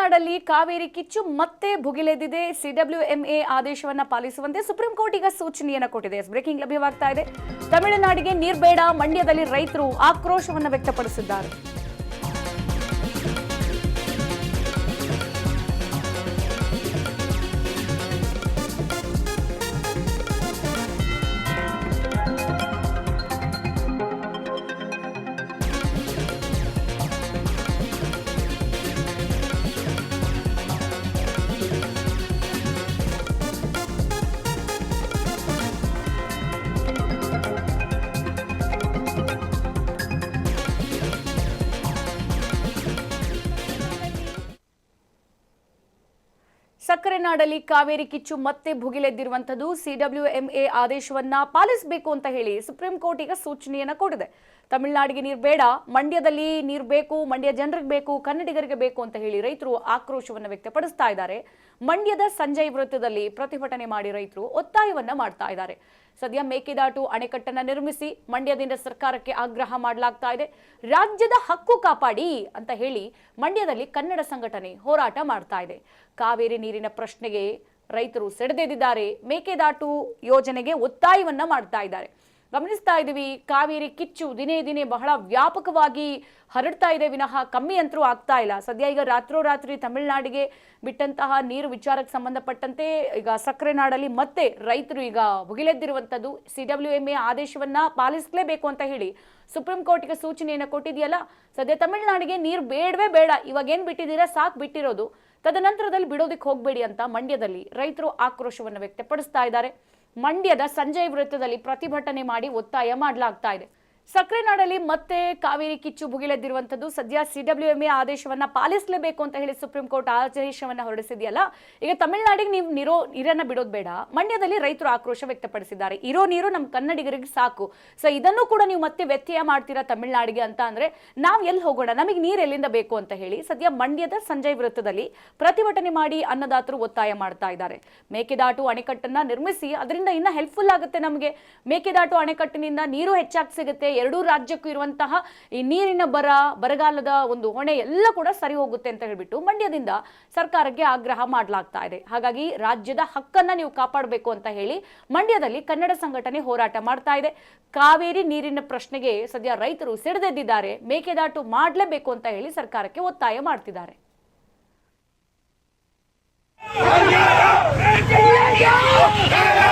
ನಾಡಲ್ಲಿ ಕಾವೇರಿ ಕಿಚ್ಚು ಮತ್ತೆ ಭುಗಿಲೆದ್ದಿದೆ. ಸಿಡಬ್ಲ್ಯೂಎಂಎ ಆದೇಶವನ್ನ ಪಾಲಿಸುವಂತೆ ಸುಪ್ರೀಂ ಕೋರ್ಟ್ ಈಗ ಸೂಚನೆಯನ್ನ ಕೊಟ್ಟಿದೆ. ಬ್ರೇಕಿಂಗ್ ಲಭ್ಯವಾಗ್ತಾ ಇದೆ. ತಮಿಳುನಾಡಿಗೆ ನೀರ್ಬೇಡ, ಮಂಡ್ಯದಲ್ಲಿ ರೈತರು ಆಕ್ರೋಶವನ್ನ ವ್ಯಕ್ತಪಡಿಸಿದ್ದಾರೆ. ಸಕ್ಕರೆ ನಾಡಲ್ಲಿ ಕಾವೇರಿ ಕಿಚ್ಚು ಮತ್ತೆ ಭುಗಿಲೆದ್ದಿರುವಂತದ್ದು. ಸಿಡಬ್ಲ್ಯೂಎಂಎ ಆದೇಶವನ್ನ ಪಾಲಿಸಬೇಕು ಅಂತ ಹೇಳಿ ಸುಪ್ರೀಂ ಕೋರ್ಟ್ ಈಗ ಸೂಚನೆಯನ್ನ ಕೊಟ್ಟಿದೆ. ತಮಿಳುನಾಡಿಗೆ ನೀರು ಬೇಡ, ಮಂಡ್ಯದಲ್ಲಿ ನೀರು ಬೇಕು, ಮಂಡ್ಯ ಜನರಿಗೆ ಬೇಕು, ಕನ್ನಡಿಗರಿಗೆ ಬೇಕು ಅಂತ ಹೇಳಿ ರೈತರು ಆಕ್ರೋಶವನ್ನ ವ್ಯಕ್ತಪಡಿಸ್ತಾ ಇದ್ದಾರೆ. ಮಂಡ್ಯದ ಸಂಜಯ್ ವೃತ್ತದಲ್ಲಿ ಪ್ರತಿಭಟನೆ ಮಾಡಿ ರೈತರು ಒತ್ತಾಯವನ್ನ ಮಾಡ್ತಾ ಇದ್ದಾರೆ. ಸದ್ಯ ಮೇಕೆದಾಟು ಅಣೆಕಟ್ಟನ್ನ ನಿರ್ಮಿಸಿ ಮಂಡ್ಯದಿಂದ ಸರ್ಕಾರಕ್ಕೆ ಆಗ್ರಹ ಮಾಡಲಾಗ್ತಾ ಇದೆ. ರಾಜ್ಯದ ಹಕ್ಕು ಕಾಪಾಡಿ ಅಂತ ಹೇಳಿ ಮಂಡ್ಯದಲ್ಲಿ ಕನ್ನಡ ಸಂಘಟನೆ ಹೋರಾಟ ಮಾಡ್ತಾ ಇದೆ. ಕಾವೇರಿ ನೀರಿನ ಪ್ರಶ್ನೆಗೆ ರೈತರು ಸೆಡೆದೆದ್ದಿದ್ದಾರೆ. ಮೇಕೆದಾಟು ಯೋಜನೆಗೆ ಒತ್ತಾಯವನ್ನ ಮಾಡ್ತಾ ಇದ್ದಾರೆ. ಗಮನಿಸ್ತಾ ಇದ್ದೀವಿ, ಕಾವೇರಿ ಕಿಚ್ಚು ದಿನೇ ದಿನೇ ಬಹಳ ವ್ಯಾಪಕವಾಗಿ ಹರಡ್ತಾ ಇದೆ ವಿನಃ ಕಮ್ಮಿ ಅಂತರೂ ಆಗ್ತಾ ಇಲ್ಲ. ಸದ್ಯ ಈಗ ರಾತ್ರೋರಾತ್ರಿ ತಮಿಳುನಾಡಿಗೆ ಬಿಟ್ಟಂತಹ ನೀರು ವಿಚಾರಕ್ಕೆ ಸಂಬಂಧಪಟ್ಟಂತೆ ಈಗ ಸಕ್ಕರೆ ನಾಡಲ್ಲಿ ಮತ್ತೆ ರೈತರು ಈಗ ಭುಗಿಲೆದ್ದಿರುವಂಥದ್ದು. ಸಿಡಬ್ಲ್ಯೂಎಂಎ ಆದೇಶವನ್ನ ಪಾಲಿಸಲೇಬೇಕು ಅಂತ ಹೇಳಿ ಸುಪ್ರೀಂ ಕೋರ್ಟ್ಗೆ ಸೂಚನೆಯನ್ನು ಕೊಟ್ಟಿದೆಯಲ್ಲ. ಸದ್ಯ ತಮಿಳುನಾಡಿಗೆ ನೀರು ಬೇಡವೇ ಬೇಡ, ಇವಾಗ ಏನ್ ಬಿಟ್ಟಿದ್ದೀರಾ ಸಾಕು ಬಿಟ್ಟಿರೋದು, ತದನಂತರದಲ್ಲಿ ಬಿಡೋದಕ್ಕೆ ಹೋಗಬೇಡಿ ಅಂತ ಮಂಡ್ಯದಲ್ಲಿ ರೈತರು ಆಕ್ರೋಶವನ್ನು ವ್ಯಕ್ತಪಡಿಸ್ತಾ ಇದ್ದಾರೆ. ಮಂಡ್ಯದ ಸಂಜಯ್ ವೃತ್ತದಲ್ಲಿ ಪ್ರತಿಭಟನೆ ಮಾಡಿ ಒತ್ತಾಯ ಮಾಡಲಾಗ್ತಾ ಇದೆ. ಸಕ್ಕರೆ ನಾಡಲ್ಲಿ ಮತ್ತೆ ಕಾವೇರಿ ಕಿಚ್ಚು ಭುಗಿಲೆದ್ದಿರುವಂತದ್ದು. ಸದ್ಯ ಸಿಡಬ್ಲ್ಯೂಎಂಎ ಆದೇಶವನ್ನ ಪಾಲಿಸಲೇಬೇಕು ಅಂತ ಹೇಳಿ ಸುಪ್ರೀಂ ಕೋರ್ಟ್ ಆದೇಶವನ್ನ ಹೊರಡಿಸಿದೆಯಲ್ಲ. ಈಗ ತಮಿಳುನಾಡಿಗೆ ನೀವು ನೀರನ್ನ ಬಿಡೋದು ಬೇಡ, ಮಂಡ್ಯದಲ್ಲಿ ರೈತರು ಆಕ್ರೋಶ ವ್ಯಕ್ತಪಡಿಸಿದ್ದಾರೆ. ಇರೋ ನೀರು ನಮ್ಮ ಕನ್ನಡಿಗರಿಗೆ ಸಾಕು, ಸೊ ಇದನ್ನು ಕೂಡ ನೀವು ಮತ್ತೆ ವ್ಯತ್ಯಯ ಮಾಡ್ತೀರಾ ತಮಿಳುನಾಡಿಗೆ ಅಂತ ಅಂದ್ರೆ ನಾವ್ ಎಲ್ಲಿ ಹೋಗೋಣ, ನಮಗೆ ನೀರು ಎಲ್ಲಿಂದ ಬೇಕು ಅಂತ ಹೇಳಿ ಸದ್ಯ ಮಂಡ್ಯದ ಸಂಜಯ್ ವೃತ್ತದಲ್ಲಿ ಪ್ರತಿಭಟನೆ ಮಾಡಿ ಅನ್ನದಾತರು ಒತ್ತಾಯ ಮಾಡ್ತಾ ಇದ್ದಾರೆ. ಮೇಕೆದಾಟು ಅಣೆಕಟ್ಟನ್ನ ನಿರ್ಮಿಸಿ, ಅದರಿಂದ ಇನ್ನ ಹೆಲ್ಪ್ಫುಲ್ ಆಗುತ್ತೆ ನಮಗೆ. ಮೇಕೆದಾಟು ಅಣೆಕಟ್ಟಿನಿಂದ ನೀರು ಹೆಚ್ಚಾಗಿ ಸಿಗುತ್ತೆ. ಎರಡೂ ರಾಜ್ಯಕ್ಕೂ ಇರುವಂತಹ ಈ ನೀರಿನ ಬರಗಾಲದ ಒಂದು ಹೊಣೆ ಎಲ್ಲ ಕೂಡ ಸರಿ ಹೋಗುತ್ತೆ ಅಂತ ಹೇಳ್ಬಿಟ್ಟು ಮಂಡ್ಯದಿಂದ ಸರ್ಕಾರಕ್ಕೆ ಆಗ್ರಹ ಮಾಡಲಾಗ್ತಾ ಇದೆ. ಹಾಗಾಗಿ ರಾಜ್ಯದ ಹಕ್ಕನ್ನ ನೀವು ಕಾಪಾಡಬೇಕು ಅಂತ ಹೇಳಿ ಮಂಡ್ಯದಲ್ಲಿ ಕನ್ನಡ ಸಂಘಟನೆ ಹೋರಾಟ ಮಾಡ್ತಾ ಇದೆ. ಕಾವೇರಿ ನೀರಿನ ಪ್ರಶ್ನೆಗೆ ಸದ್ಯ ರೈತರು ಸಿಡಿದೆದ್ದಿದ್ದಾರೆ. ಮೇಕೆದಾಟು ಮಾಡಲೇಬೇಕು ಅಂತ ಹೇಳಿ ಸರ್ಕಾರಕ್ಕೆ ಒತ್ತಾಯ ಮಾಡ್ತಿದ್ದಾರೆ. Yeah!